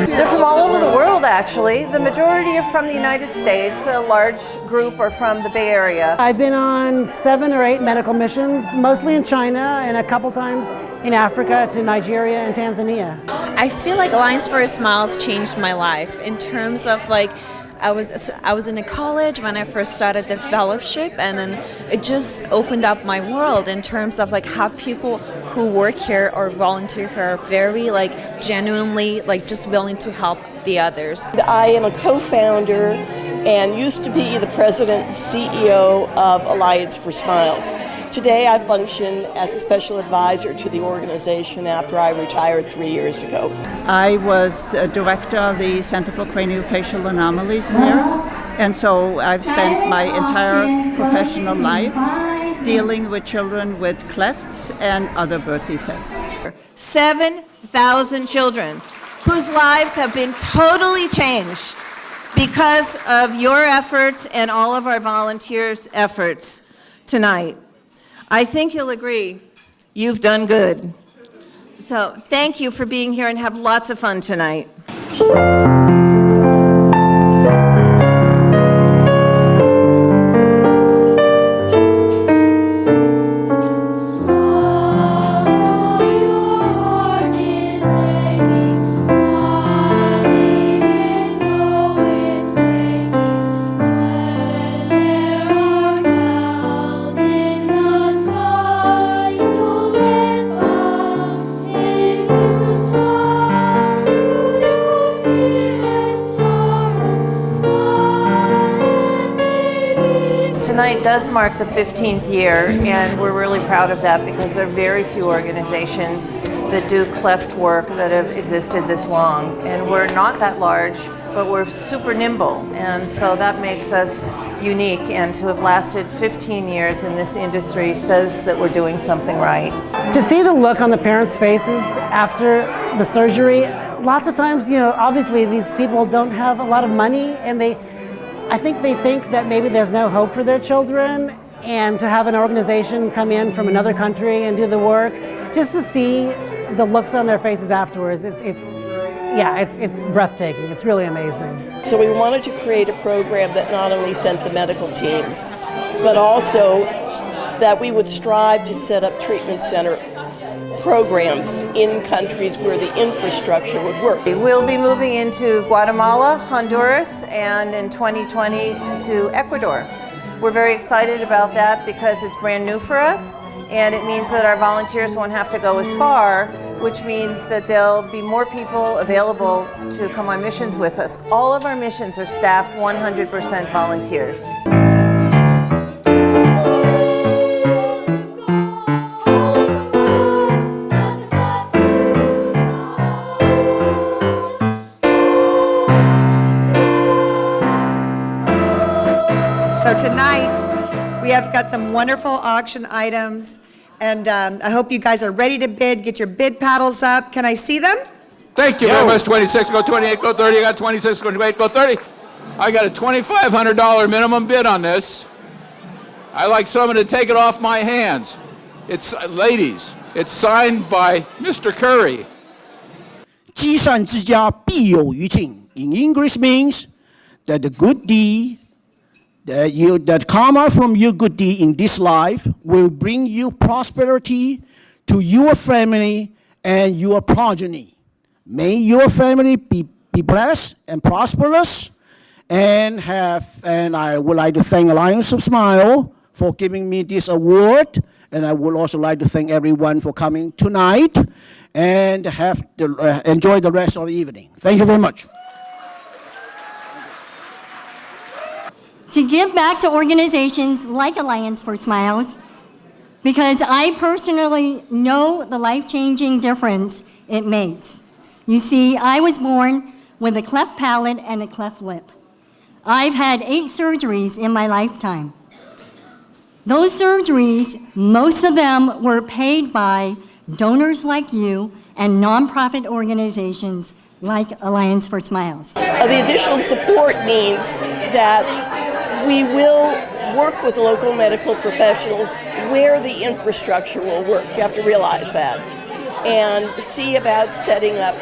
They're from all over the world, actually. The majority are from the United States. A large group are from the Bay Area. I've been on 7 or 8 medical missions, mostly in China and a couple times in Africa to Nigeria and Tanzania. I feel like Alliance for Smiles changed my life in terms of like I was in a college when I first started the fellowship, and then it just opened up my world in terms of like how people who work here or volunteer here are very like genuinely like just willing to help the others. I am a co-founder and used to be the president and CEO of Alliance for Smiles. Today I function as a special advisor to the organization after I retired 3 years ago. I was a director of the Center for Craniofacial Anomalies there, and so I've spent my entire professional life dealing with children with clefts and other birth defects. 7,000 children whose lives have been totally changed because of your efforts and all of our volunteers' efforts tonight. I think you'll agree, you've done good. So thank you for being here and have lots of fun tonight. Tonight does mark the 15th year, and we're really proud of that because there are very few organizations that do cleft work that have existed this long. And we're not that large, but we're super nimble, and so that makes us unique. And to have lasted 15 years in this industry says that we're doing something right. To see the look on the parents' faces after the surgery, lots of times, you know, obviously these people don't have a lot of money, and I think they think that maybe there's no hope for their children, and to have an organization come in from another country and do the work, just to see the looks on their faces afterwards, it's breathtaking. It's really amazing. So we wanted to create a program that not only sent the medical teams, but also that we would strive to set up treatment center programs in countries where the infrastructure would work. We'll be moving into Guatemala, Honduras, and in 2020 to Ecuador. We're very excited about that because it's brand new for us, and it means that our volunteers won't have to go as far, which means that there'll be more people available to come on missions with us. All of our missions are staffed 100% volunteers. So tonight, we have got some wonderful auction items, and I hope you guys are ready to bid. Get your bid paddles up. Can I see them? Thank you very much. 26, go 28, go 30. I got 26, go 28, go 30. I got a $2,500 minimum bid on this. I like someone to take it off my hands. It's, ladies, it's signed by Mr. Curry. 积善之家必有余庆 in English means that the good deed that karma from your good deed in this life will bring you prosperity to your family and your progeny. May your family be blessed and prosperous, and I would like to thank Alliance of Smile for giving me this award, and I would also like to thank everyone for coming tonight, and enjoy the rest of the evening. Thank you very much. To give back to organizations like Alliance for Smiles, because I personally know the life-changing difference it makes. You see, I was born with a cleft palate and a cleft lip. I've had 8 surgeries in my lifetime. Those surgeries, most of them were paid by donors like you and nonprofit organizations like Alliance for Smiles. The additional support means that we will work with local medical professionals where the infrastructure will work. You have to realize that. And see about setting up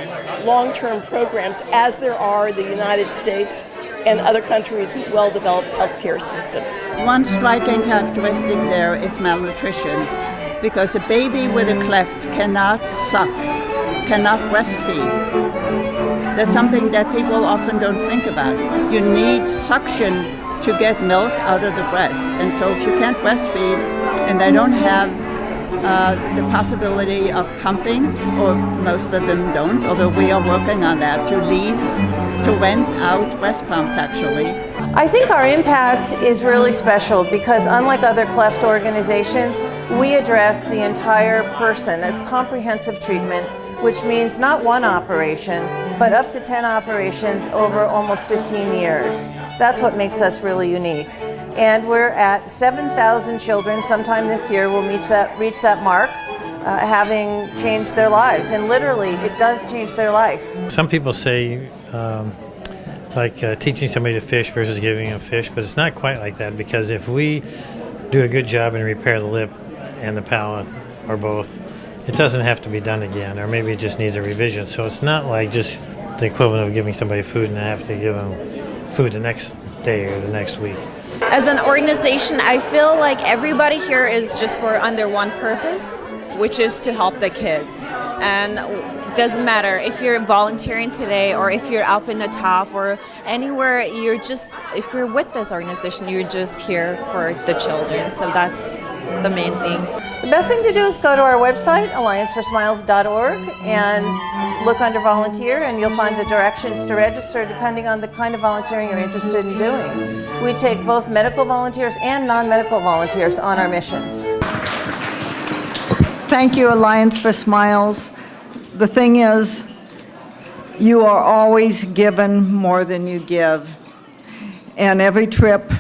long-term programs as there are in the United States and other countries with well-developed healthcare systems. One striking characteristic there is malnutrition, because a baby with a cleft cannot suck, cannot breastfeed. That's something that people often don't think about. You need suction to get milk out of the breast. And so if you can't breastfeed and they don't have the possibility of pumping, or most of them don't, although we are working on that, to lease, to rent out breast pumps actually. I think our impact is really special because unlike other cleft organizations, we address the entire person as comprehensive treatment, which means not one operation, but up to 10 operations over almost 15 years. That's what makes us really unique. And we're at 7,000 children. Sometime this year we'll reach that mark, having changed their lives. And literally, it does change their life. Some people say it's like teaching somebody to fish versus giving them fish, but it's not quite like that, because if we do a good job and repair the lip and the palate, or both, it doesn't have to be done again, or maybe it just needs a revision. So it's not like just the equivalent of giving somebody food and I have to give them food the next day or the next week. As an organization, I feel like everybody here is just under one purpose, which is to help the kids. And it doesn't matter if you're volunteering today or if you're up in the top or anywhere, if you're with this organization, you're just here for the children. So that's the main thing. The best thing to do is go to our website, allianceforsmiles.org, and look under volunteer, and you'll find the directions to register depending on the kind of volunteering you're interested in doing. We take both medical volunteers and non-medical volunteers on our missions. Thank you, Alliance for Smiles. The thing is, you are always given more than you give. And every trip,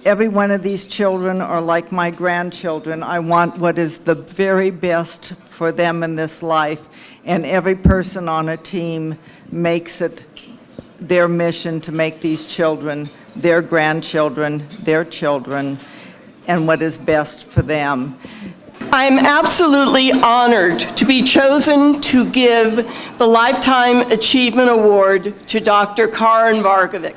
every one of these children are like my grandchildren. I want what is the very best for them in this life. And every person on a team makes it their mission to make these children, their grandchildren, their children, and what is best for them. I'm absolutely honored to be chosen to give the Lifetime Achievement Award to Dr. Karin Vargervik.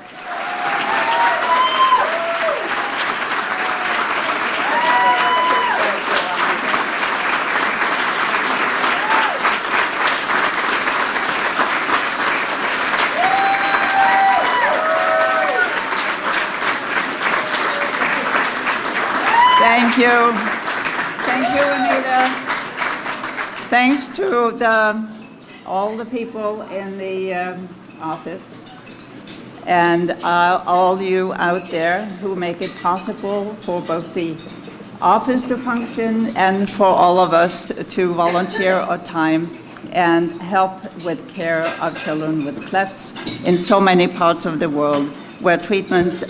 Thank you. Thank you, Anita. Thanks to all the people in the office and all you out there who make it possible for both the office to function and for all of us to volunteer our time and help with care of children with clefts in so many parts of the world where treatment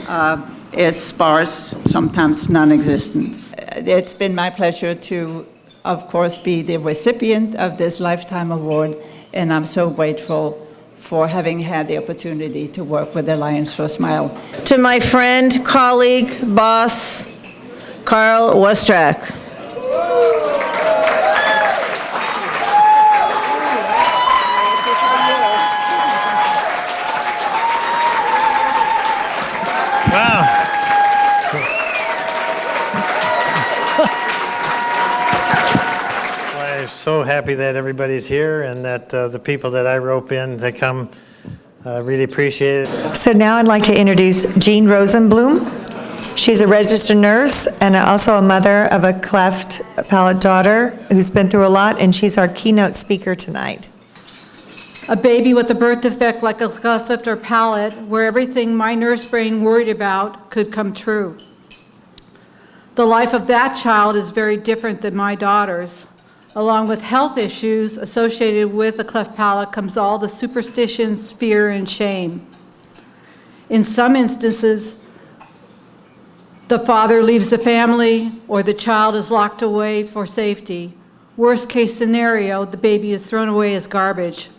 is sparse, sometimes non-existent. It's been my pleasure to, of course, be the recipient of this Lifetime Award, and I'm so grateful for having had the opportunity to work with Alliance for Smile. To my friend, colleague, boss, Karl Wustrack. Wow. I'm so happy that everybody's here and that the people that I rope in that come really appreciate it. So now I'd like to introduce Jean Rosenblum. She's a registered nurse and also a mother of a cleft palate daughter who's been through a lot, and she's our keynote speaker tonight. A baby with a birth defect like a cleft lip or palate, where everything my nurse brain worried about could come true. The life of that child is very different than my daughter's. Along with health issues associated with a cleft palate comes all the superstitions, fear, and shame. In some instances, the father leaves the family or the child is locked away for safety. Worst case scenario, the baby is thrown away as garbage.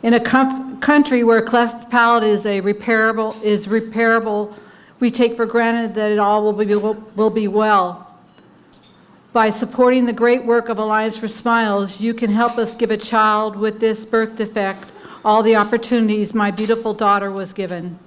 In a country where cleft palate is repairable, we take for granted that it all will be well. By supporting the great work of Alliance for Smiles, you can help us give a child with this birth defect all the opportunities my beautiful daughter was given.